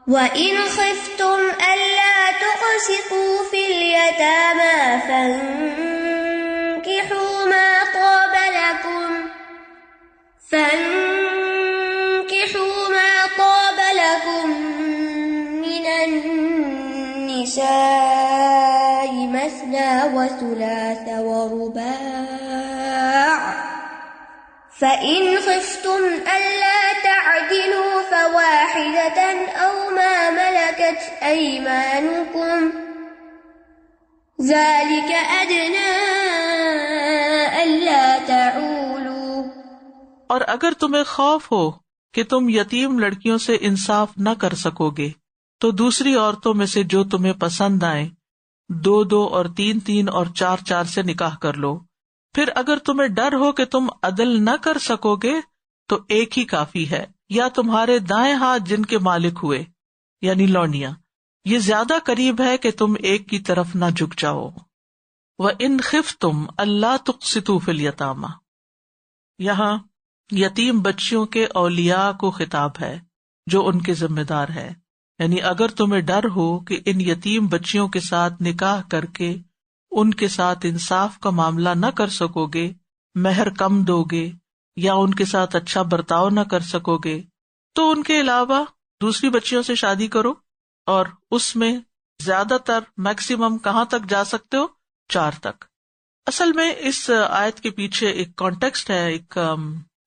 وَإِنْ خِفْتُمْ أَلَّا تُقْسِطُوا فِي الْيَتَامَى فَانكِحُوا مَا طَابَ لَكُم مِّنَ النِّسَاءِ مَثْنَىٰ وَثُلَاثَ وَرُبَاعَ فَإِنْ خِفْتُمْ أَلَّا تَعْدِلُوا فَوَاحِدَةً أَوْ مَا مَلَكَتْ أَيْمَانُكُمْ ذَلِكَ أَدْنَىٰ أَلَّا تَعُولُوا۔ اور اگر تمہیں خوف ہو کہ تم یتیم لڑکیوں سے انصاف نہ کر سکو گے تو دوسری عورتوں میں سے جو تمہیں پسند آئیں 2 اور 3 اور 4 سے نکاح کر لو۔ پھر اگر تمہیں ڈر ہو کہ تم عدل نہ کر سکو گے تو ایک ہی کافی ہے، یا تمہارے دائیں ہاتھ جن کے مالک ہوئے یعنی لونڈیاں، یہ زیادہ قریب ہے کہ تم ایک کی طرف نہ جھک جاؤ۔ وَإِنْ خِفْتُمْ أَلَّا تُقْسِطُوا فِي الْيَتَامَى، یہاں یتیم بچیوں کے اولیاء کو خطاب ہے جو ان کے ذمہ دار ہے، یعنی اگر تمہیں ڈر ہو کہ ان یتیم بچیوں کے ساتھ نکاح کر کے ان کے ساتھ انصاف کا معاملہ نہ کر سکو گے، مہر کم دو گے یا ان کے ساتھ اچھا برتاؤ نہ کر سکو گے، تو ان کے علاوہ دوسری بچیوں سے شادی کرو، اور اس میں زیادہ تر میکسیمم کہاں تک جا سکتے ہو؟ 4 تک۔ اصل میں اس آیت کے پیچھے ایک کانٹیکسٹ ہے، ایک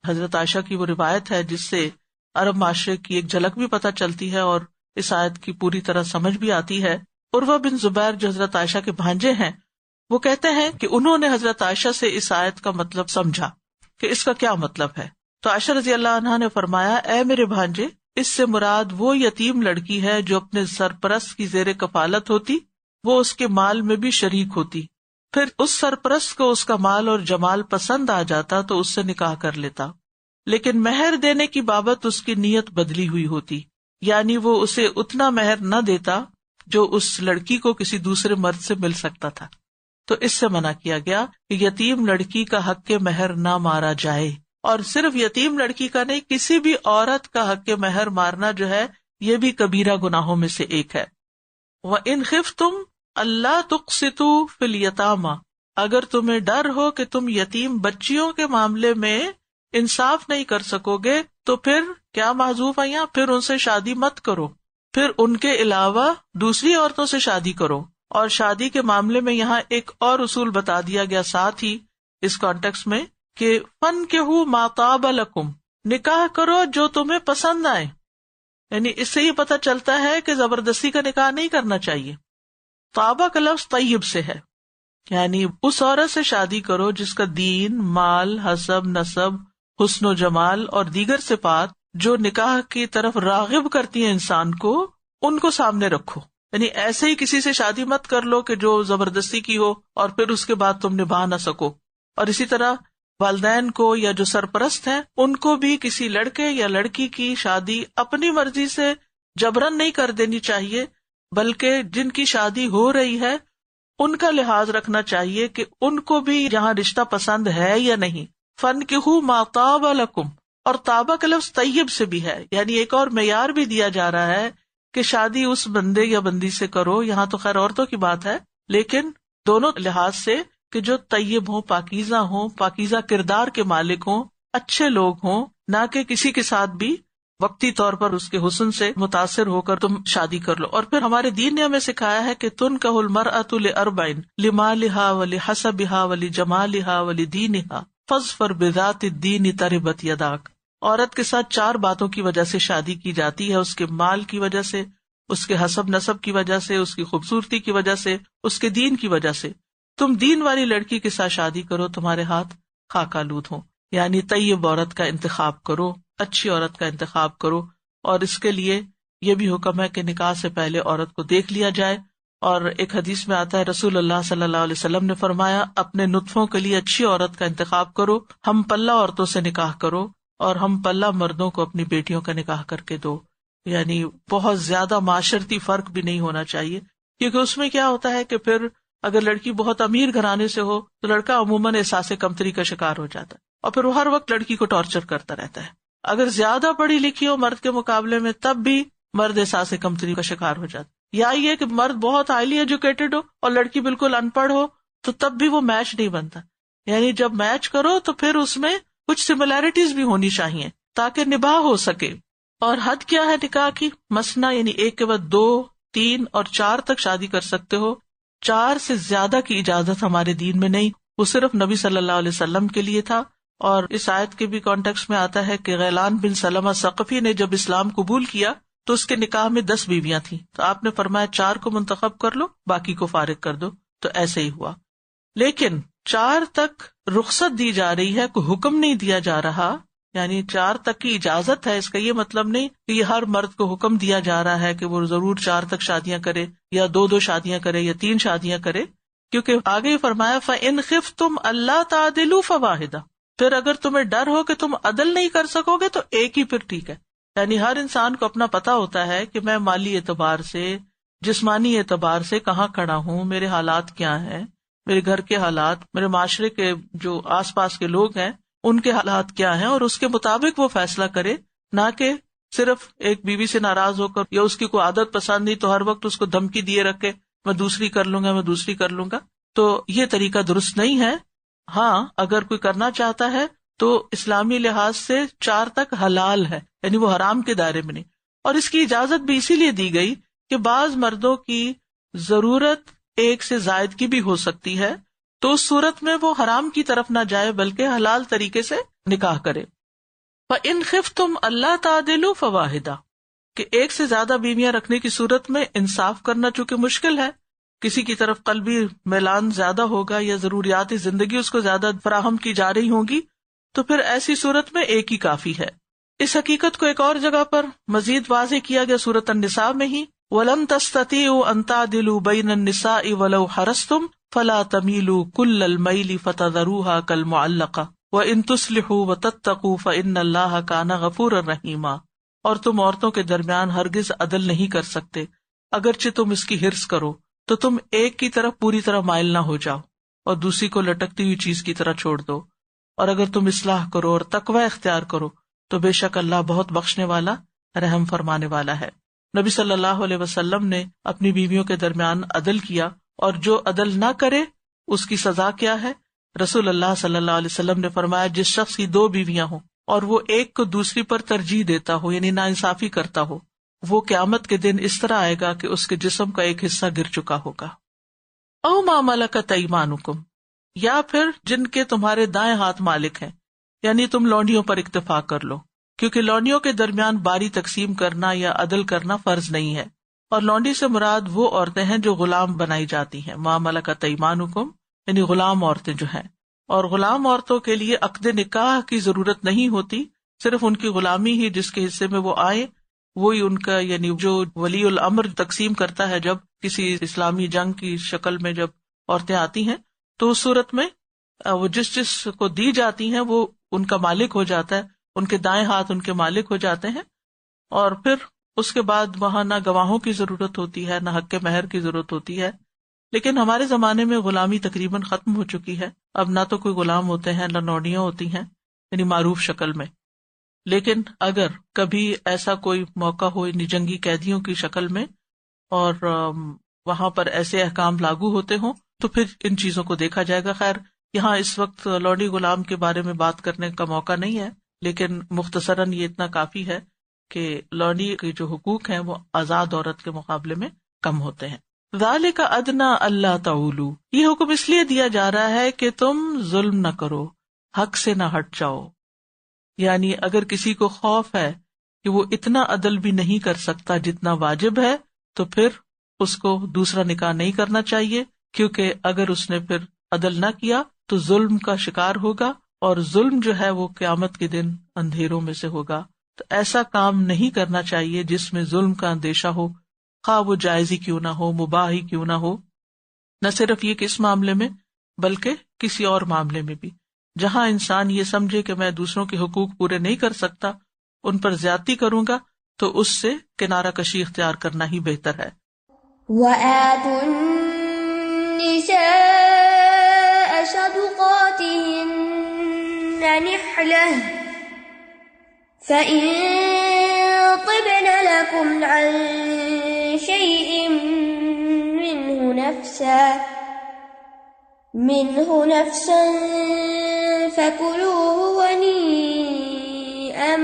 حضرت عائشہ کی وہ روایت ہے جس سے عرب معاشرے کی ایک جھلک بھی پتہ چلتی ہے اور اس آیت کی پوری طرح سمجھ بھی آتی ہے۔ عروہ بن زبیر جو حضرت عائشہ کے بھانجے ہیں، وہ کہتے ہیں کہ انہوں نے حضرت عائشہ سے اس آیت کا مطلب سمجھا کہ اس کا کیا مطلب ہے، تو عائشہ رضی اللہ عنہا نے فرمایا، اے میرے بھانجے، اس سے مراد وہ یتیم لڑکی ہے جو اپنے سرپرست کی زیر کفالت ہوتی، وہ اس کے مال میں بھی شریک ہوتی، پھر اس سرپرست کو اس کا مال اور جمال پسند آ جاتا تو اس سے نکاح کر لیتا، لیکن مہر دینے کی بابت اس کی نیت بدلی ہوئی ہوتی، یعنی وہ اسے اتنا مہر نہ دیتا جو اس لڑکی کو کسی دوسرے مرد سے مل سکتا تھا۔ تو اس سے منع کیا گیا کہ یتیم لڑکی کا حق کے مہر نہ مارا جائے، اور صرف یتیم لڑکی کا نہیں، کسی بھی عورت کا حق کے مہر مارنا جو ہے یہ بھی کبیرہ گناہوں میں سے ایک ہے۔ وَإِنْ خِفْتُمْ أَلَّا تُقْسِطُوا فِي الْيَتَامَى، اگر تمہیں ڈر ہو کہ تم یتیم بچیوں کے معاملے میں انصاف نہیں کر سکو گے تو پھر کیا محذوف ہے یہاں؟ پھر ان سے شادی مت کرو، پھر ان کے علاوہ دوسری عورتوں سے شادی کرو۔ اور شادی کے معاملے میں یہاں ایک اور اصول بتا دیا گیا ساتھ ہی اس کانٹیکس میں کہ فَانكِحُوا مَا طَابَ لَكُمْ، نکاح کرو جو تمہیں پسند آئے، یعنی اس سے یہ پتہ چلتا ہے کہ زبردستی کا نکاح نہیں کرنا چاہیے۔ طابہ کا لفظ طیب سے ہے، یعنی اس عورت سے شادی کرو جس کا دین، مال، حسب، نسب، حسن و جمال اور دیگر صفات جو نکاح کی طرف راغب کرتی ہیں انسان کو، ان کو سامنے رکھو۔ یعنی ایسے ہی کسی سے شادی مت کر لو کہ جو زبردستی کی ہو اور پھر اس کے بعد تم نبھا نہ سکو۔ اور اسی طرح والدین کو یا جو سرپرست ہیں ان کو بھی کسی لڑکے یا لڑکی کی شادی اپنی مرضی سے جبرن نہیں کر دینی چاہیے، بلکہ جن کی شادی ہو رہی ہے ان کا لحاظ رکھنا چاہیے کہ ان کو بھی یہاں رشتہ پسند ہے یا نہیں۔ فَانكِحُوا مَا طَابَ لَكُمْ، اور طابہ کا لفظ طیب سے بھی ہے، یعنی ایک اور معیار بھی دیا جا رہا ہے کہ شادی اس بندے یا بندی سے کرو، یہاں تو خیر عورتوں کی بات ہے، لیکن دونوں لحاظ سے کہ جو طیب ہوں، پاکیزہ کردار کے مالک ہوں، اچھے لوگ ہوں، نہ کہ کسی کے ساتھ بھی وقتی طور پر اس کے حسن سے متاثر ہو کر تم شادی کر لو۔ اور پھر ہمارے دین نے ہمیں سکھایا ہے کہ تنکح المرأة لأربع لمالها ولحسبها ولجمالها ولدینها فاظفر بذات الدین تربت یداک۔ عورت کے ساتھ 4 باتوں کی وجہ سے شادی کی جاتی ہے، اس کے مال کی وجہ سے، اس کے حسب نسب کی وجہ سے، اس کی خوبصورتی کی وجہ سے، اس کے دین کی وجہ سے۔ تم دین والی لڑکی کے ساتھ شادی کرو، تمہارے ہاتھ خاک آلود ہوں، یعنی طیب عورت کا انتخاب کرو، اچھی عورت کا انتخاب کرو۔ اور اس کے لیے یہ بھی حکم ہے کہ نکاح سے پہلے عورت کو دیکھ لیا جائے، اور ایک حدیث میں آتا ہے رسول اللہ صلی اللہ علیہ وسلم نے فرمایا، اپنے نطفوں کے لیے اچھی عورت کا انتخاب کرو، ہم پلہ عورتوں سے نکاح کرو، اور ہم پلہ مردوں کو اپنی بیٹیوں کا نکاح کر کے دو۔ یعنی بہت زیادہ معاشرتی فرق بھی نہیں ہونا چاہیے، کیونکہ اس میں کیا ہوتا ہے کہ پھر اگر لڑکی بہت امیر گھرانے سے ہو تو لڑکا عموماً احساس کمتری کا شکار ہو جاتا ہے، اور پھر وہ ہر وقت لڑکی کو ٹارچر کرتا رہتا ہے۔ اگر زیادہ پڑھی لکھی ہو مرد کے مقابلے میں تب بھی مرد احساس کمتری کا شکار ہو جاتا. یا یہ کہ مرد بہت ہائیلی ایجوکیٹڈ ہو اور لڑکی بالکل ان پڑھ ہو تو تب بھی وہ میچ نہیں بنتا. یعنی جب میچ کرو تو پھر اس میں کچھ سملیرٹیز بھی ہونی چاہیے تاکہ نباہ ہو سکے. اور حد کیا ہے نکاح کی؟ مثنا یعنی ایک کے بعد 2, 3 اور 4 تک شادی کر سکتے ہو. 4 سے زیادہ کی اجازت ہمارے دین میں نہیں. وہ صرف نبی صلی اللہ علیہ وسلم کے لیے تھا. اور اس آیت کے بھی کانٹیکسٹ میں آتا ہے کہ غیلان بن سلمہ ثقفی نے جب اسلام قبول کیا تو اس کے نکاح میں 10 بیویاں تھیں. تو آپ نے فرمایا 4 کو منتخب کر لو, باقی کو فارغ کر دو. تو ایسے ہی ہوا. لیکن 4 تک رخصت دی جا رہی ہے, کوئی حکم نہیں دیا جا رہا. یعنی 4 تک کی اجازت ہے, اس کا یہ مطلب نہیں کہ یہ ہر مرد کو حکم دیا جا رہا ہے کہ وہ ضرور 4 تک شادیاں کرے یا 2 شادیاں کرے یا 3 شادیاں کرے. کیونکہ آگے ہی فرمایا فَإِنْ خِفْتُمْ أَلَّا تَعْدِلُوا فَوَاحِدَةً, پھر اگر تمہیں ڈر ہو کہ تم عدل نہیں کر سکو گے تو ایک ہی پھر ٹھیک ہے. یعنی ہر انسان کو اپنا پتا ہوتا ہے کہ میں مالی اعتبار سے, جسمانی اعتبار سے کہاں کھڑا ہوں, میرے حالات کیا ہیں, میرے گھر کے حالات, میرے معاشرے کے جو آس پاس کے لوگ ہیں ان کے حالات کیا ہیں, اور اس کے مطابق وہ فیصلہ کرے. نہ کہ صرف ایک بیوی سے ناراض ہو کر یا اس کی کوئی عادت پسند نہیں تو ہر وقت اس کو دھمکی دیے رکھے میں دوسری کر لوں گا, میں دوسری کر لوں گا. تو یہ طریقہ درست نہیں ہے. ہاں اگر کوئی کرنا چاہتا ہے تو اسلامی لحاظ سے 4 تک حلال ہے, یعنی وہ حرام کے دائرے میں نہیں. اور اس کی اجازت بھی اسی لیے دی گئی کہ بعض مردوں کی ضرورت 1 سے زائد کی بھی ہو سکتی ہے, تو اس صورت میں وہ حرام کی طرف نہ جائے بلکہ حلال طریقے سے نکاح کرے. فَإِنْ خِفْتُمْ أَلَّا تَعْدِلُوا فَوَاحِدَةً, کہ 1 سے زیادہ بیویاں رکھنے کی صورت میں انصاف کرنا چونکہ مشکل ہے, کسی کی طرف قلبی میلان زیادہ ہوگا یا ضروریات زندگی اس کو زیادہ فراہم کی جا رہی ہوں گی, تو پھر ایسی صورت میں ایک ہی کافی ہے. اس حقیقت کو ایک اور جگہ پر مزید واضح کیا گیا سورۃ النساء میں ہی, وَلَن تَسْتَطِيعُوا أَن تَعْدِلُوا بَيْنَ النِّسَاءِ وَلَوْ حَرَصْتُمْ فَلَا تَمِيلُوا كُلَّ الْمَيْلِ فَتَذَرُوهَا كَالْمُعَلَّقَةِ وَإِن تُصْلِحُوا وَتَتَّقُوا فَإِنَّ اللَّهَ كَانَ غَفُورًا رَحِيمًا. اور تم عورتوں کے درمیان ہرگز عدل نہیں کر سکتے, اگرچہ تم اس کی حرص کرو تو تم ایک کی طرف پوری طرح مائل نہ ہو جاؤ اور دوسری کو لٹکتی ہوئی چیز کی طرح چھوڑ دو. اور اگر تم اصلاح کرو اور تقوی اختیار کرو تو بے شک اللہ بہت بخشنے والا, رحم فرمانے والا ہے. نبی صلی اللہ علیہ وسلم نے اپنی بیویوں کے درمیان عدل کیا, اور جو عدل نہ کرے اس کی سزا کیا ہے؟ رسول اللہ صلی اللہ علیہ وسلم نے فرمایا جس شخص کی 2 بیویاں ہوں اور وہ ایک کو دوسری پر ترجیح دیتا ہو, یعنی ناانصافی کرتا ہو, وہ قیامت کے دن اس طرح آئے گا کہ اس کے جسم کا ایک حصہ گر چکا ہوگا. او ما ملکت ایمانکم, یا پھر جن کے تمہارے دائیں ہاتھ مالک ہیں, یعنی تم لونڈیوں پر اکتفا کر لو, کیونکہ لونڈیوں کے درمیان باری تقسیم کرنا یا عدل کرنا فرض نہیں ہے. اور لونڈی سے مراد وہ عورتیں ہیں جو غلام بنائی جاتی ہیں, ما ملکت ایمانکم یعنی غلام عورتیں جو ہیں. اور غلام عورتوں کے لیے عقد نکاح کی ضرورت نہیں ہوتی, صرف ان کی غلامی ہی جس کے حصے میں وہ آئے وہی ان کا, یعنی جو ولی الامر تقسیم کرتا ہے جب کسی اسلامی جنگ کی شکل میں جب عورتیں آتی ہیں تو اس صورت میں وہ جس کو دی جاتی ہیں وہ ان کا مالک ہو جاتا ہے, ان کے دائیں ہاتھ ان کے مالک ہو جاتے ہیں. اور پھر اس کے بعد وہاں نہ گواہوں کی ضرورت ہوتی ہے نہ حق مہر کی ضرورت ہوتی ہے. لیکن ہمارے زمانے میں غلامی تقریباً ختم ہو چکی ہے, اب نہ تو کوئی غلام ہوتے ہیں نہ نوڈیاں ہوتی ہیں, یعنی معروف شکل میں. لیکن اگر کبھی ایسا کوئی موقع ہو یعنی جنگی قیدیوں کی شکل میں اور وہاں پر ایسے احکام لاگو ہوتے ہوں تو پھر ان چیزوں کو دیکھا جائے گا. خیر یہاں اس وقت لونڈی غلام کے بارے میں بات کرنے کا موقع نہیں ہے, لیکن مختصراً یہ اتنا کافی ہے کہ لونڈی کے جو حقوق ہیں وہ آزاد عورت کے مقابلے میں کم ہوتے ہیں. ذالک ادنی اللہ تعولوا, یہ حکم اس لیے دیا جا رہا ہے کہ تم ظلم نہ کرو, حق سے نہ ہٹ جاؤ. یعنی اگر کسی کو خوف ہے کہ وہ اتنا عدل بھی نہیں کر سکتا جتنا واجب ہے تو پھر اس کو دوسرا نکاح نہیں کرنا چاہیے, کیونکہ اگر اس نے پھر عدل نہ کیا تو ظلم کا شکار ہوگا, اور ظلم جو ہے وہ قیامت کے دن اندھیروں میں سے ہوگا. تو ایسا کام نہیں کرنا چاہیے جس میں ظلم کا اندیشہ ہو, خواہ وہ جائز ہی کیوں نہ ہو, مباح ہی کیوں نہ ہو. نہ صرف یہ کہ اس معاملے میں بلکہ کسی اور معاملے میں بھی جہاں انسان یہ سمجھے کہ میں دوسروں کے حقوق پورے نہیں کر سکتا, ان پر زیادتی کروں گا, تو اس سے کنارہ کشی اختیار کرنا ہی بہتر ہے. وَآتُوا النِّسَاءَ صَدُقَاتِهِنَّ نِحْلَةً فَإِن طبن لكم عن شيء منه نفسا فكلوه هنيئا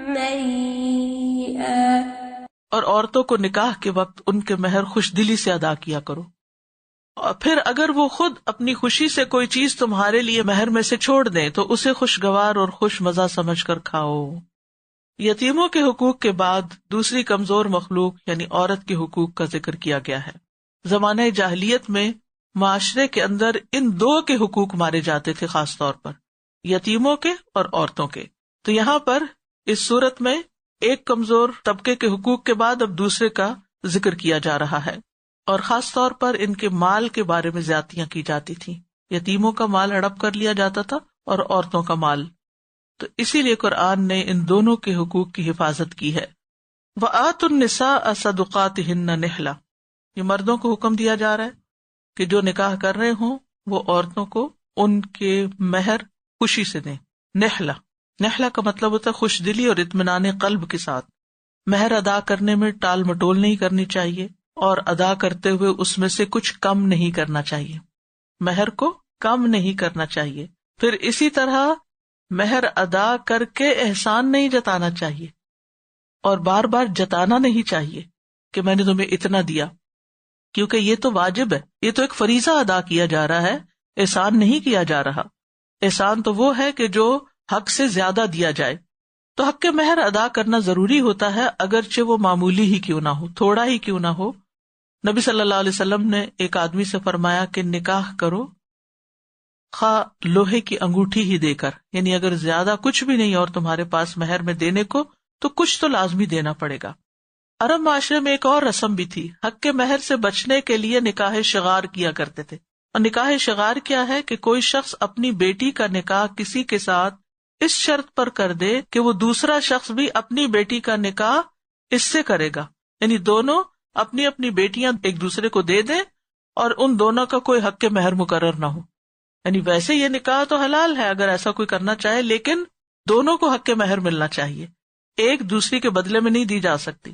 مريئا. اور عورتوں کو نکاح کے وقت ان کے مہر خوش دلی سے ادا کیا کرو، اور پھر اگر وہ خود اپنی خوشی سے کوئی چیز تمہارے لیے مہر میں سے چھوڑ دیں تو اسے خوشگوار اور خوش مزہ سمجھ کر کھاؤ. یتیموں کے حقوق کے بعد دوسری کمزور مخلوق یعنی عورت کے حقوق کا ذکر کیا گیا ہے. زمانہ جاہلیت میں معاشرے کے اندر ان دو کے حقوق مارے جاتے تھے، خاص طور پر یتیموں کے اور عورتوں کے. تو یہاں پر اس صورت میں ایک کمزور طبقے کے حقوق کے بعد اب دوسرے کا ذکر کیا جا رہا ہے، اور خاص طور پر ان کے مال کے بارے میں زیادتیاں کی جاتی تھیں. یتیموں کا مال ہڑپ کر لیا جاتا تھا اور عورتوں کا مال. تو اسی لیے قرآن نے ان دونوں کے حقوق کی حفاظت کی ہے. وَآتُوا النِّسَاءَ صَدُقَاتِهِنَّ نِحْلَةً، یہ مردوں کو حکم دیا جا رہا ہے کہ جو نکاح کر رہے ہوں وہ عورتوں کو ان کے مہر خوشی سے دیں. نحلہ کا مطلب ہوتا ہے خوش دلی اور اطمینان قلب کے ساتھ. مہر ادا کرنے میں ٹال مٹول نہیں کرنی چاہیے، اور ادا کرتے ہوئے اس میں سے کچھ کم نہیں کرنا چاہیے. مہر کو کم نہیں کرنا چاہیے. پھر اسی طرح مہر ادا کر کے احسان نہیں جتانا چاہیے، اور بار بار جتانا نہیں چاہیے کہ میں نے تمہیں اتنا دیا، کیونکہ یہ تو واجب ہے، یہ تو ایک فریضہ ادا کیا جا رہا ہے، احسان نہیں کیا جا رہا. احسان تو وہ ہے کہ جو حق سے زیادہ دیا جائے. تو حق کے مہر ادا کرنا ضروری ہوتا ہے، اگرچہ وہ معمولی ہی کیوں نہ ہو، تھوڑا ہی کیوں نہ ہو. نبی صلی اللہ علیہ وسلم نے ایک آدمی سے فرمایا کہ نکاح کرو خواہ لوہے کی انگوٹھی ہی دے کر، یعنی اگر زیادہ کچھ بھی نہیں اور تمہارے پاس مہر میں دینے کو تو کچھ تو لازمی دینا پڑے گا. عرب معاشرے میں ایک اور رسم بھی تھی، حق کے مہر سے بچنے کے لیے نکاح شغار کیا کرتے تھے. اور نکاح شغار کیا ہے کہ کوئی شخص اپنی بیٹی کا نکاح کسی کے ساتھ اس شرط پر کر دے کہ وہ دوسرا شخص بھی اپنی بیٹی کا نکاح اس سے کرے گا، یعنی دونوں اپنی اپنی بیٹیاں ایک دوسرے کو دے دیں اور ان دونوں کا کوئی حق کے مہر مقرر نہ ہو. یعنی ویسے یہ نکاح تو حلال ہے اگر ایسا کوئی کرنا چاہے، لیکن دونوں کو حق کے مہر ملنا چاہیے، ایک دوسری کے بدلے میں نہیں دی جا سکتی.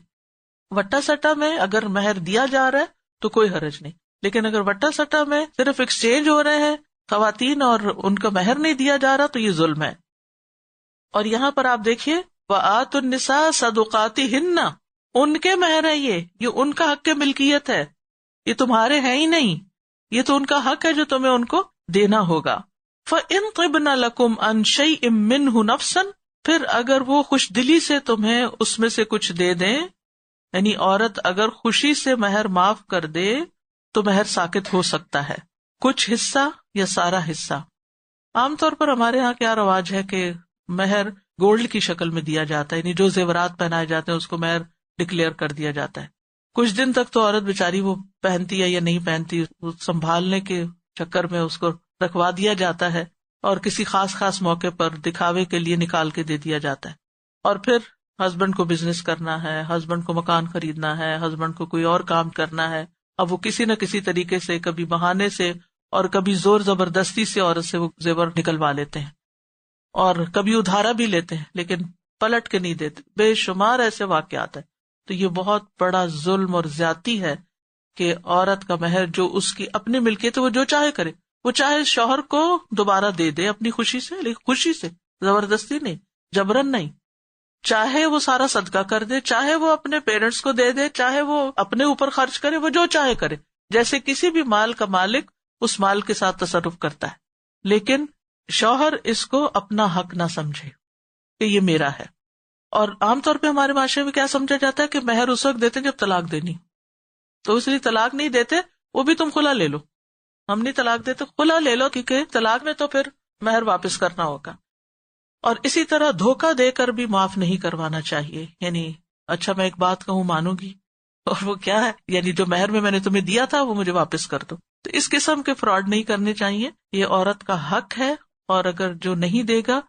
وٹا سٹا میں اگر مہر دیا جا رہا ہے تو کوئی حرج نہیں، لیکن اگر وٹا سٹا میں صرف ایکسچینج ہو رہے ہیں خواتین اور ان کا مہر نہیں دیا جا رہا تو یہ ظلم ہے. اور یہاں پر آپ دیکھیے وَآتُوا النِّسَاءَ صَدُقَاتِهِنَّ، ان کے مہر ہے، یہ ان کا حق ملکیت ہے، یہ تمہارے ہیں ہی نہیں، یہ تو ان کا حق ہے جو تمہیں ان کو دینا ہوگا. فَإِن طِبْنَ لَكُمْ عَنْ شَيْءٍ مِّنْهُ نَفْسًا، پھر اگر وہ خوش دلی سے تمہیں اس میں سے کچھ دے دیں، یعنی عورت اگر خوشی سے مہر معاف کر دے تو مہر ساقط ہو سکتا ہے، کچھ حصہ یا سارا حصہ. عام طور پر ہمارے ہاں کیا رواج ہے کہ مہر گولڈ کی شکل میں دیا جاتا ہے، یعنی جو زیورات پہنائے جاتے ہیں اس کو مہر ڈکلیئر کر دیا جاتا ہے. کچھ دن تک تو عورت بیچاری وہ پہنتی ہے یا نہیں پہنتی، سنبھالنے کے چکر میں اس کو رکھوا دیا جاتا ہے، اور کسی خاص موقع پر دکھاوے کے لیے نکال کے دے دیا جاتا ہے. اور پھر ہسبینڈ کو بزنس کرنا ہے، ہسبینڈ کو مکان خریدنا ہے، ہسبینڈ کو کوئی اور کام کرنا ہے، اب وہ کسی نہ کسی طریقے سے، کبھی بہانے سے اور کبھی زور زبردستی سے عورت سے وہ زیور نکلوا لیتے ہیں، اور کبھی ادھارا بھی لیتے ہیں لیکن پلٹ کے نہیں دیتے. بے شمار ایسے واقعات ہیں. تو یہ بہت بڑا ظلم اور زیادتی ہے کہ عورت کا مہر جو اس کی اپنی ملکیت ہے وہ جو چاہے کرے، وہ چاہے شوہر کو دوبارہ دے دے اپنی خوشی سے، لیکن خوشی سے، زبردستی نہیں، جبرن نہیں. چاہے وہ سارا صدقہ کر دے، چاہے وہ اپنے پیرنٹس کو دے دے، چاہے وہ اپنے اوپر خرچ کرے، وہ جو چاہے کرے، جیسے کسی بھی مال کا مالک اس مال کے ساتھ تصرف کرتا ہے. لیکن شوہر اس کو اپنا حق نہ سمجھے کہ یہ میرا ہے. اور عام طور پہ ہمارے معاشرے میں کیا سمجھا جاتا ہے کہ مہر اس وقت دیتے جب طلاق دینی، تو اس لیے طلاق نہیں دیتے، وہ بھی تم خلا لے لو. ہم نہیں طلاق دیتے، خلا لے لو، کیونکہ طلاق میں تو پھر مہر واپس کرنا ہوگا. اور اسی طرح دھوکہ دے کر بھی معاف نہیں کروانا چاہیے. یعنی اچھا میں ایک بات کہوں مانو گی، اور وہ کیا ہے، یعنی جو مہر میں نے تمہیں دیا تھا وہ مجھے واپس کر دو. تو اس قسم کے فراڈ نہیں کرنے چاہیے، یہ عورت کا حق ہے. اور اگر جو نہیں دے گا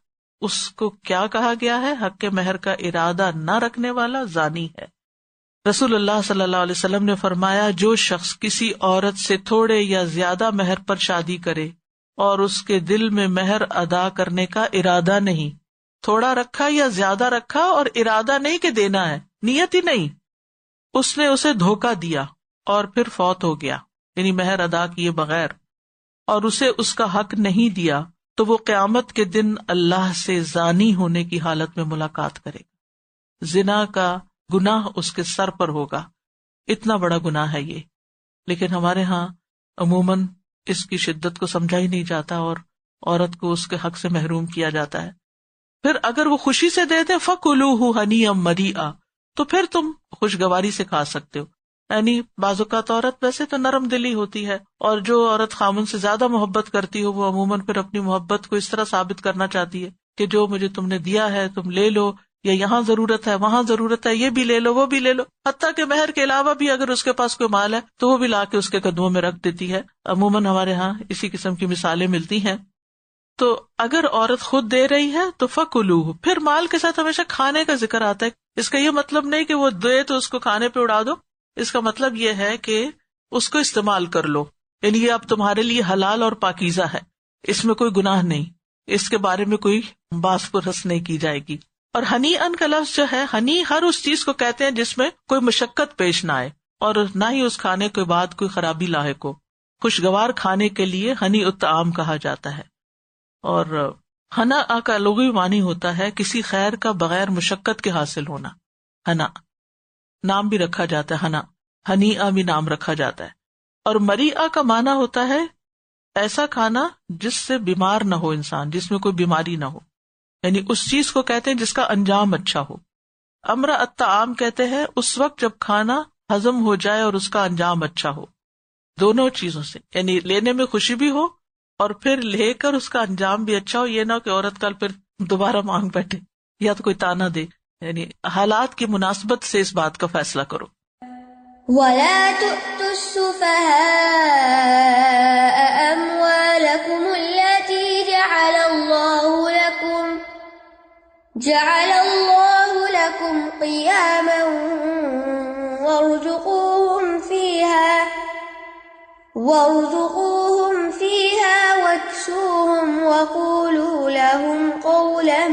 اس کو کیا کہا گیا ہے، حق کے مہر کا ارادہ نہ رکھنے والا زانی ہے. رسول اللہ صلی اللہ علیہ وسلم نے فرمایا، جو شخص کسی عورت سے تھوڑے یا زیادہ مہر پر شادی کرے اور اس کے دل میں مہر ادا کرنے کا ارادہ نہیں، تھوڑا رکھا یا زیادہ رکھا اور ارادہ نہیں کہ دینا ہے، نیت ہی نہیں، اس نے اسے دھوکہ دیا اور پھر فوت ہو گیا، یعنی مہر ادا کیے بغیر، اور اسے اس کا حق نہیں دیا، تو وہ قیامت کے دن اللہ سے زانی ہونے کی حالت میں ملاقات کرے گا. زنا کا گناہ اس کے سر پر ہوگا، اتنا بڑا گناہ ہے یہ. لیکن ہمارے ہاں عموماً اس کی شدت کو سمجھا ہی نہیں جاتا اور عورت کو اس کے حق سے محروم کیا جاتا ہے. پھر اگر وہ خوشی سے دے دے فَكُلُوهُ هَنِيًّا مَرِيئًا، تو پھر تم خوشگواری سے کھا سکتے ہو. یعنی بعض اوقات عورت ویسے تو نرم دلی ہوتی ہے، اور جو عورت خامن سے زیادہ محبت کرتی ہو وہ عموماً پھر اپنی محبت کو اس طرح ثابت کرنا چاہتی ہے کہ جو مجھے تم نے دیا ہے تم لے لو، یا یہاں ضرورت ہے وہاں ضرورت ہے، یہ بھی لے لو وہ بھی لے لو، حتیٰ کہ مہر کے علاوہ بھی اگر اس کے پاس کوئی مال ہے تو وہ بھی لا کے اس کے قدموں میں رکھ دیتی ہے. عموماً ہمارے ہاں اسی قسم کی مثالیں ملتی ہیں. تو اگر عورت خود دے رہی ہے تو فَكُلُوهُ، پھر مال کے ساتھ ہمیشہ کھانے کا ذکر آتا ہے. اس کا یہ مطلب نہیں کہ وہ دے تو اس کو کھانے پہ اڑا دو، اس کا مطلب یہ ہے کہ اس کو استعمال کر لو، یعنی یہ اب تمہارے لیے حلال اور پاکیزہ ہے، اس میں کوئی گناہ نہیں، اس کے بارے میں کوئی باس پرس نہیں کی جائے گی. اور ہنی ان کا لفظ جو ہے، ہنی ہر اس چیز کو کہتے ہیں جس میں کوئی مشقت پیش نہ آئے اور نہ ہی اس کھانے کے بعد کوئی خرابی لاحق ہو. خوشگوار کھانے کے لیے ہنی الطعام کہا جاتا ہے. اور ہنا کا لغوی معنی ہوتا ہے کسی خیر کا بغیر مشقت کے حاصل ہونا. ہنا نام بھی رکھا جاتا ہے، ہنا ہنی بھی نام رکھا جاتا ہے. اور مریعہ کا معنی ہوتا ہے ایسا کھانا جس سے بیمار نہ ہو انسان، جس میں کوئی بیماری نہ ہو، یعنی اس چیز کو کہتے ہیں جس کا انجام اچھا ہو. امرا الطعام کہتے ہیں اس وقت جب کھانا ہضم ہو جائے اور اس کا انجام اچھا ہو. دونوں چیزوں سے، یعنی لینے میں خوشی بھی ہو اور پھر لے کر اس کا انجام بھی اچھا ہو. یہ نہ کہ عورت کل پھر دوبارہ مانگ بیٹھے یا تو کوئی تانا دے. یعنی حالات کی مناسبت سے اس بات کا فیصلہ کرو. وَلَا تُؤْتُوا السُّفَهَاءَ أَمْوَالَكُمُ الَّتِي جَعَلَ اللَّهُ لَكُمْ قِيَامًا وَارْزُقُوهُمْ فِيهَا وَاكْسُوهُمْ وَقُولُوا لَهُمْ قَوْلًا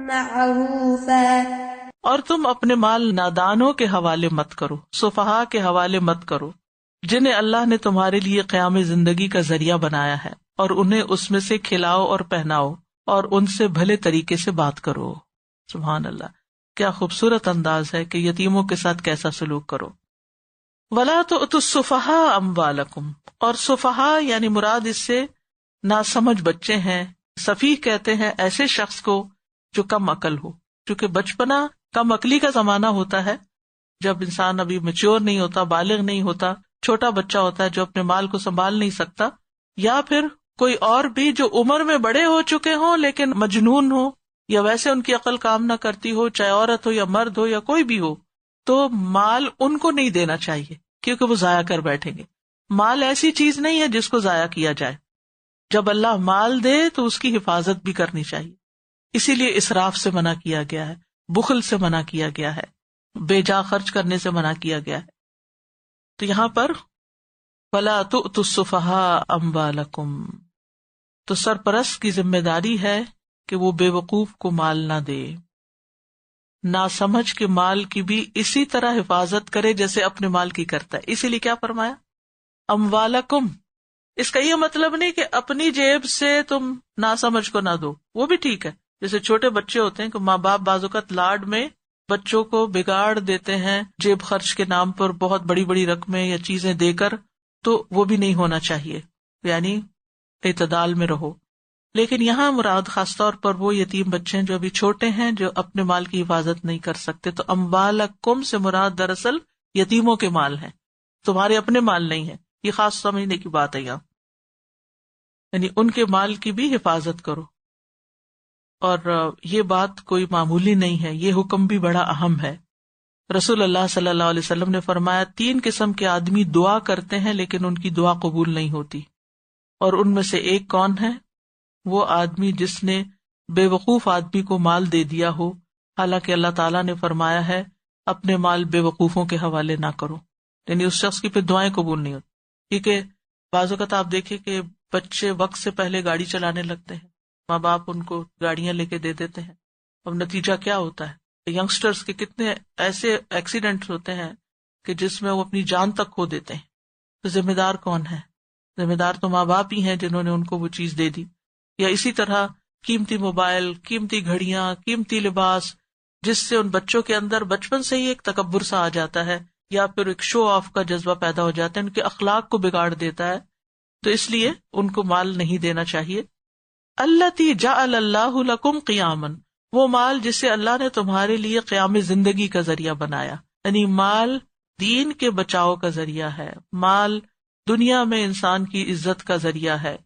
مَّعْرُوفًا. اور تم اپنے مال نادانوں کے حوالے مت کرو، سفہاء کے حوالے مت کرو، جنہیں اللہ نے تمہارے لیے قیام زندگی کا ذریعہ بنایا ہے، اور انہیں اس میں سے کھلاؤ اور پہناؤ اور ان سے بھلے طریقے سے بات کرو. سبحان اللہ، کیا خوبصورت انداز ہے کہ یتیموں کے ساتھ کیسا سلوک کرو. وَلَا تُؤْتُوا السُّفَهَاءَ أَمْوَالَكُمْ، اور سفہاء یعنی مراد اس سے ناسمجھ بچے ہیں. سفیہ کہتے ہیں ایسے شخص کو جو کم عقل ہو، کیونکہ بچپنا کم عقلی کا زمانہ ہوتا ہے جب انسان ابھی میچور نہیں ہوتا، بالغ نہیں ہوتا، چھوٹا بچہ ہوتا ہے جو اپنے مال کو سنبھال نہیں سکتا، یا پھر کوئی اور بھی جو عمر میں بڑے ہو چکے ہوں لیکن مجنون ہو یا ویسے ان کی عقل کام نہ کرتی ہو، چاہے عورت ہو یا مرد ہو یا کوئی بھی ہو، تو مال ان کو نہیں دینا چاہیے کیونکہ وہ ضائع کر بیٹھیں گے. مال ایسی چیز نہیں ہے جس کو ضائع کیا جائے. جب اللہ مال دے تو اس کی حفاظت بھی کرنی چاہیے. اسی لیے اسراف سے منع کیا گیا ہے، بخل سے منع کیا گیا ہے، بے جا خرچ کرنے سے منع کیا گیا ہے. تو یہاں پر فَلَا تُؤْتُوا السُّفَهَاءَ أَمْوَالَكُمْ، تو سرپرست کی ذمہ داری ہے کہ وہ بے وقوف کو مال نہ دے. ناسمجھ کے مال کی بھی اسی طرح حفاظت کرے جیسے اپنے مال کی کرتا ہے. اسی لیے کیا فرمایا اموالکم. اس کا یہ مطلب نہیں کہ اپنی جیب سے تم ناسمجھ کو نہ دو، وہ بھی ٹھیک ہے. جیسے چھوٹے بچے ہوتے ہیں کہ ماں باپ بعض اوقات لاڈ میں بچوں کو بگاڑ دیتے ہیں جیب خرچ کے نام پر بہت بڑی بڑی رقمیں یا چیزیں دے کر، تو وہ بھی نہیں ہونا چاہیے. یعنی اعتدال میں رہو. لیکن یہاں مراد خاص طور پر وہ یتیم بچے ہیں جو ابھی چھوٹے ہیں، جو اپنے مال کی حفاظت نہیں کر سکتے. تو اموالکم سے مراد دراصل یتیموں کے مال ہیں، تمہارے اپنے مال نہیں ہیں. یہ خاص سمجھنے کی بات ہے یہاں، یعنی ان کے مال کی بھی حفاظت کرو. اور یہ بات کوئی معمولی نہیں ہے، یہ حکم بھی بڑا اہم ہے. رسول اللہ صلی اللہ علیہ وسلم نے فرمایا 3 قسم کے آدمی دعا کرتے ہیں لیکن ان کی دعا قبول نہیں ہوتی، اور ان میں سے ایک کون ہے؟ وہ آدمی جس نے بے وقوف آدمی کو مال دے دیا ہو، حالانکہ اللہ تعالیٰ نے فرمایا ہے اپنے مال بے وقوفوں کے حوالے نہ کرو. یعنی اس شخص کی پھر دعائیں قبول نہیں ہوتی. کیونکہ بعض اوقات آپ دیکھیں کہ بچے وقت سے پہلے گاڑی چلانے لگتے ہیں ماں باپ ان کو گاڑیاں لے کے دے دیتے ہیں. اب نتیجہ کیا ہوتا ہے؟ ینگسٹرز کے کتنے ایسے ایکسیڈنٹ ہوتے ہیں کہ جس میں وہ اپنی جان تک کھو دیتے ہیں. تو ذمہ دار کون ہے؟ ذمہ دار تو ماں باپ ہی ہیں جنہوں نے ان کو وہ چیز دے دی. یا اسی طرح قیمتی موبائل، قیمتی گھڑیاں، قیمتی لباس، جس سے ان بچوں کے اندر بچپن سے ہی ایک تکبر سا آ جاتا ہے، یا پھر ایک شو آف کا جذبہ پیدا ہو جاتا ہے، ان کے اخلاق کو بگاڑ دیتا ہے. تو اس لیے ان کو مال نہیں دینا چاہیے. التی جعل اللہ لکم قیاما، وہ مال جسے اللہ نے تمہارے لیے قیام زندگی کا ذریعہ بنایا. یعنی مال دین کے بچاؤ کا ذریعہ ہے، مال دنیا میں انسان کی عزت کا ذریعہ ہے.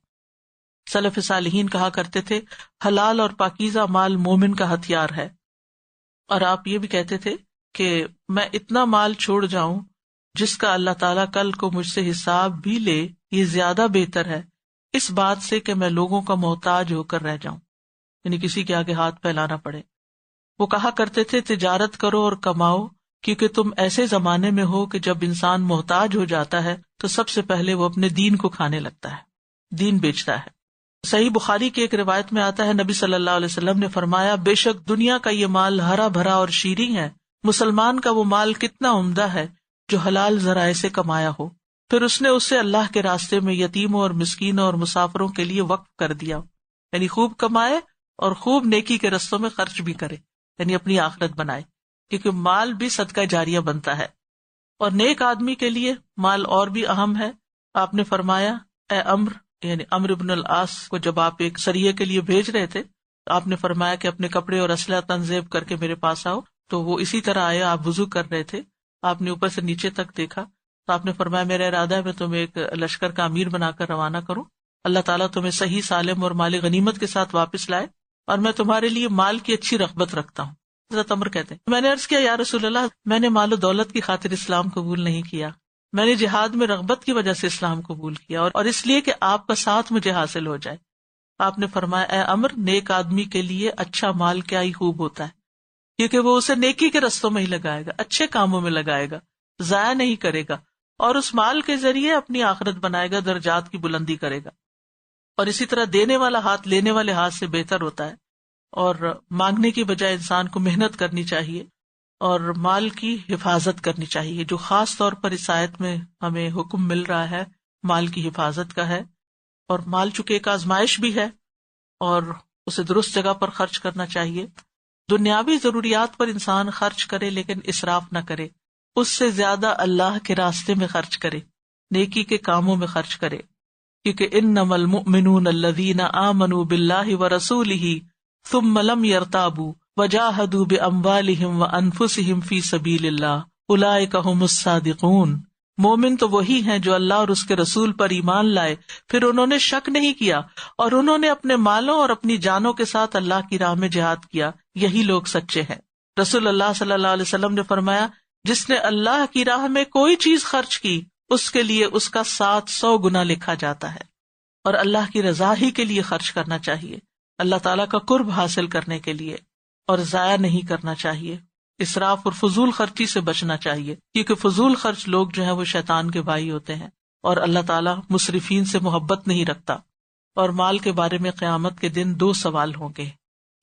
سلف صالحین کہا کرتے تھے حلال اور پاکیزہ مال مومن کا ہتھیار ہے. اور آپ یہ بھی کہتے تھے کہ میں اتنا مال چھوڑ جاؤں جس کا اللہ تعالیٰ کل کو مجھ سے حساب بھی لے، یہ زیادہ بہتر ہے اس بات سے کہ میں لوگوں کا محتاج ہو کر رہ جاؤں، یعنی کسی کے آگے ہاتھ پھیلانا پڑے. وہ کہا کرتے تھے تجارت کرو اور کماؤ، کیونکہ تم ایسے زمانے میں ہو کہ جب انسان محتاج ہو جاتا ہے تو سب سے پہلے وہ اپنے دین کو کھانے لگتا ہے، دین بیچتا ہے. صحیح بخاری کی ایک روایت میں آتا ہے نبی صلی اللہ علیہ وسلم نے فرمایا بے شک دنیا کا یہ مال ہرا بھرا اور شیریں ہے، مسلمان کا وہ مال کتنا عمدہ ہے جو حلال ذرائع سے کمایا ہو، پھر اس نے اسے اللہ کے راستے میں یتیموں اور مسکینوں اور مسافروں کے لیے وقف کر دیا. یعنی خوب کمائے اور خوب نیکی کے رستوں میں خرچ بھی کرے، یعنی اپنی آخرت بنائے، کیونکہ مال بھی صدقہ جاریہ بنتا ہے. اور نیک آدمی کے لیے مال اور بھی اہم ہے. آپ نے فرمایا اے عمرو، یعنی عمرو بن العاص کو جب آپ ایک سریے کے لیے بھیج رہے تھے، آپ نے فرمایا کہ اپنے کپڑے اور اسلحہ تنظیم کر کے میرے پاس آؤ. تو وہ اسی طرح آئے، آپ وضو کر رہے تھے، آپ نے اوپر سے نیچے تک دیکھا تو آپ نے فرمایا میرا ارادہ ہے میں تمہیں ایک لشکر کا امیر بنا کر روانہ کروں، اللہ تعالیٰ تمہیں صحیح سالم اور مال غنیمت کے ساتھ واپس لائے، اور میں تمہارے لیے مال کی اچھی رغبت رکھتا ہوں. حضرت عمر کہتے ہیں میں نے عرض کیا یا رسول اللہ، میں نے مال و دولت کی خاطر اسلام قبول نہیں کیا، میں نے جہاد میں رغبت کی وجہ سے اسلام قبول کیا، اور اس لیے کہ آپ کا ساتھ مجھے حاصل ہو جائے. آپ نے فرمایا اے عمر، نیک آدمی کے لیے اچھا مال کیا ہی خوب ہوتا ہے، کیونکہ وہ اسے نیکی کے رستوں میں ہی لگائے گا، اچھے کاموں میں لگائے گا، ضائع نہیں کرے گا، اور اس مال کے ذریعے اپنی آخرت بنائے گا، درجات کی بلندی کرے گا. اور اسی طرح دینے والا ہاتھ لینے والے ہاتھ سے بہتر ہوتا ہے، اور مانگنے کی بجائے انسان کو محنت کرنی چاہیے اور مال کی حفاظت کرنی چاہیے، جو خاص طور پر اس آیت میں ہمیں حکم مل رہا ہے مال کی حفاظت کا ہے. اور مال چونکہ ایک آزمائش بھی ہے اور اسے درست جگہ پر خرچ کرنا چاہیے. دنیاوی ضروریات پر انسان خرچ کرے لیکن اسراف نہ کرے، اس سے زیادہ اللہ کے راستے میں خرچ کرے، نیکی کے کاموں میں خرچ کرے، کیونکہ انما المؤمنون الذین آمنوا باللہ ورسولہ ثم لم يرتابوا وجاہدوا باموالہم وانفسہم فی سبیل اللہ اولئک ھم الصادقون. مومن تو وہی ہیں جو اللہ اور اس کے رسول پر ایمان لائے، پھر انہوں نے شک نہیں کیا اور انہوں نے اپنے مالوں اور اپنی جانوں کے ساتھ اللہ کی راہ میں جہاد کیا، یہی لوگ سچے ہیں. رسول اللہ صلی اللہ علیہ وسلم نے فرمایا جس نے اللہ کی راہ میں کوئی چیز خرچ کی اس کے لیے اس کا 700 گنا لکھا جاتا ہے. اور اللہ کی رضا ہی کے لیے خرچ کرنا چاہیے، اللہ تعالیٰ کا قرب حاصل کرنے کے لیے، اور ضائع نہیں کرنا چاہیے. اسراف اور فضول خرچی سے بچنا چاہیے، کیونکہ فضول خرچ لوگ جو ہیں وہ شیطان کے بھائی ہوتے ہیں، اور اللہ تعالیٰ مسرفین سے محبت نہیں رکھتا. اور مال کے بارے میں قیامت کے دن 2 سوال ہوں گے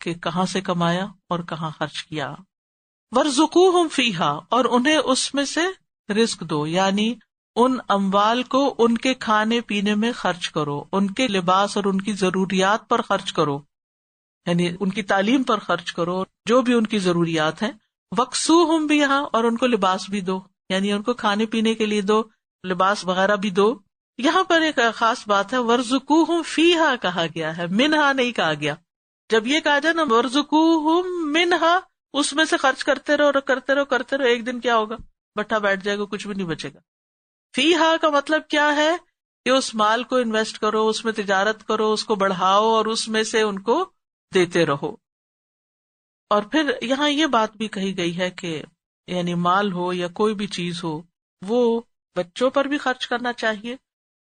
کہ کہاں سے کمایا اور کہاں خرچ کیا. وَارْزُقُوهُمْ فِيهَا، اور انہیں اس میں سے رزق دو، یعنی ان اموال کو ان کے کھانے پینے میں خرچ کرو، ان کے لباس اور ان کی ضروریات پر خرچ کرو، یعنی ان کی تعلیم پر خرچ کرو، جو بھی ان کی ضروریات ہیں. وَاكْسُوهُمْ بِهَا، اور ان کو لباس بھی دو، یعنی ان کو کھانے پینے کے لیے دو، لباس وغیرہ بھی دو. یہاں پر ایک خاص بات ہے، وَارْزُقُوهُمْ فِيهَا کہا گیا ہے، منہا نہیں کہا گیا. جب یہ کہا جائے نا وَارْزُقُوهُمْ منہا، اس میں سے خرچ کرتے رہو کرتے رہو کرتے رہو، ایک دن کیا ہوگا، بٹھا بیٹھ جائے گا، کچھ بھی نہیں بچے گا. فیہا کا مطلب کیا ہے کہ اس مال کو انویسٹ کرو، اس میں تجارت کرو، اس کو بڑھاؤ اور اس میں سے ان کو دیتے رہو. اور پھر یہاں یہ بات بھی کہی گئی ہے کہ یعنی مال ہو یا کوئی بھی چیز ہو، وہ بچوں پر بھی خرچ کرنا چاہیے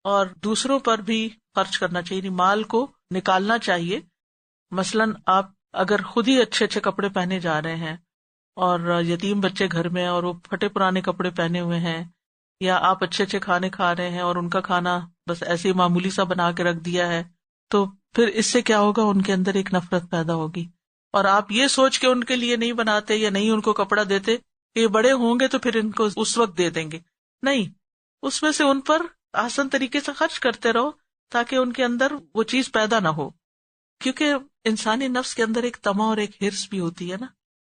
اور دوسروں پر بھی خرچ کرنا چاہیے، یعنی مال کو نکالنا چاہیے. مثلاً آپ اگر خود ہی اچھے اچھے کپڑے پہنے جا رہے ہیں اور یتیم بچے گھر میں اور وہ پھٹے پرانے کپڑے پہنے ہوئے ہیں، یا آپ اچھے اچھے کھانے کھا رہے ہیں اور ان کا کھانا بس ایسے ہی معمولی سا بنا کے رکھ دیا ہے، تو پھر اس سے کیا ہوگا، ان کے اندر ایک نفرت پیدا ہوگی، اور آپ یہ سوچ کے ان کے لیے نہیں بناتے یا نہیں ان کو کپڑا دیتے کہ یہ بڑے ہوں گے تو پھر ان کو اس وقت دے دیں گے، نہیں، اس میں سے ان پر آسان طریقے سے خرچ کرتے رہو تاکہ ان کے اندر وہ چیز پیدا نہ ہو، کیونکہ انسانی نفس کے اندر ایک طمع اور ایک ہرس بھی ہوتی ہے نا،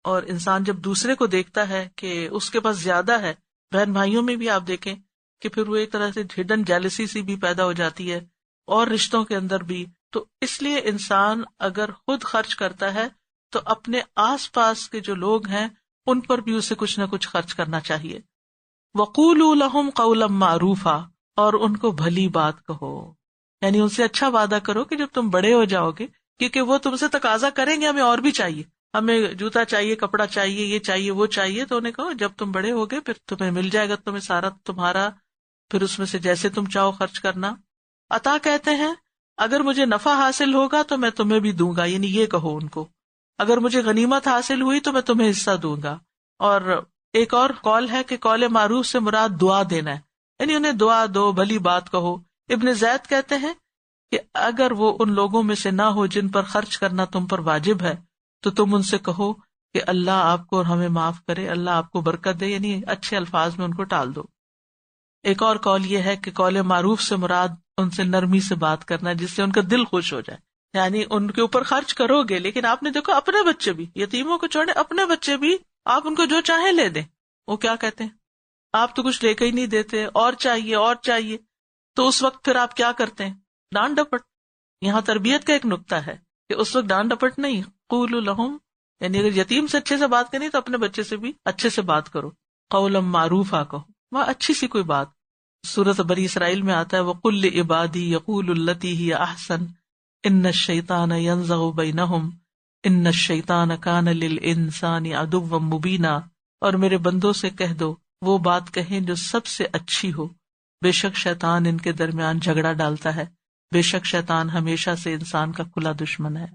اور انسان جب دوسرے کو دیکھتا ہے کہ اس کے پاس زیادہ ہے، بہن بھائیوں میں بھی آپ دیکھیں کہ پھر وہ ایک طرح سے ہڈن جیلسی سی بھی پیدا ہو جاتی ہے، اور رشتوں کے اندر بھی. تو اس لیے انسان اگر خود خرچ کرتا ہے تو اپنے آس پاس کے جو لوگ ہیں ان پر بھی اسے کچھ نہ کچھ خرچ کرنا چاہیے. وَقُولُوا لَهُمْ قَوْلًا مَّعْرُوفًا، اور ان کو بھلی بات کہو، یعنی ان سے اچھا وعدہ کرو کہ جب تم بڑے ہو جاؤ گے، کیونکہ وہ تم سے تقاضا کریں گے ہمیں اور بھی چاہیے، ہمیں جوتا چاہیے، کپڑا چاہیے، یہ چاہیے وہ چاہیے، تو انہیں کہو جب تم بڑے ہوگے پھر تمہیں مل جائے گا، تمہیں سارا تمہارا، پھر اس میں سے جیسے تم چاہو خرچ کرنا. عطا کہتے ہیں اگر مجھے نفع حاصل ہوگا تو میں تمہیں بھی دوں گا، یعنی یہ کہو ان کو، اگر مجھے غنیمت حاصل ہوئی تو میں تمہیں حصہ دوں گا. اور ایک اور قول ہے کہ قول معروف سے مراد دعا دینا ہے، یعنی انہیں دعا دو، بھلی بات کہو. ابن زید کہتے ہیں کہ اگر وہ ان لوگوں میں سے نہ ہو جن پر خرچ کرنا تم پر واجب ہے تو تم ان سے کہو کہ اللہ آپ کو اور ہمیں معاف کرے، اللہ آپ کو برکت دے، یعنی اچھے الفاظ میں ان کو ٹال دو. ایک اور قول یہ ہے کہ قول معروف سے مراد ان سے نرمی سے بات کرنا جس سے ان کا دل خوش ہو جائے، یعنی ان کے اوپر خرچ کرو گے لیکن آپ نے دیکھو اپنے بچے بھی، یتیموں کو چھوڑے اپنے بچے بھی آپ ان کو جو چاہیں لے دیں، وہ کیا کہتے ہیں آپ تو کچھ لے کے ہی نہیں دیتے، اور چاہیے اور چاہیے، تو اس وقت پھر آپ کیا کرتے ہیں، ڈانٹ ڈپٹ. یہاں تربیت کا ایک نقطہ ہے کہ اس وقت ڈانٹ ڈپٹ نہیں، قولوا لہم، یعنی اگر یتیم سے اچھے سے بات کرنی تو اپنے بچے سے بھی اچھے سے بات کرو، قولا معروفا کہو، وہاں اچھی سی کوئی بات. سورۃ بنی اسرائیل میں آتا ہے وَقُلْ لِعِبَادِي يَقُولُوا الَّتِي هِيَ أَحْسَنُ إِنَّ الشَّيْطَانَ يَنزَغُ بَيْنَهُمْ إِنَّ الشَّيْطَانَ كَانَ لِلْإِنسَانِ عَدُوًّا مُبِينًا، اور میرے بندوں سے کہہ دو وہ بات کہیں جو سب سے اچھی ہو، بے شک شیطان ان کے درمیان جھگڑا ڈالتا ہے، بے شک شیطان ہمیشہ سے انسان کا کھلا دشمن ہے.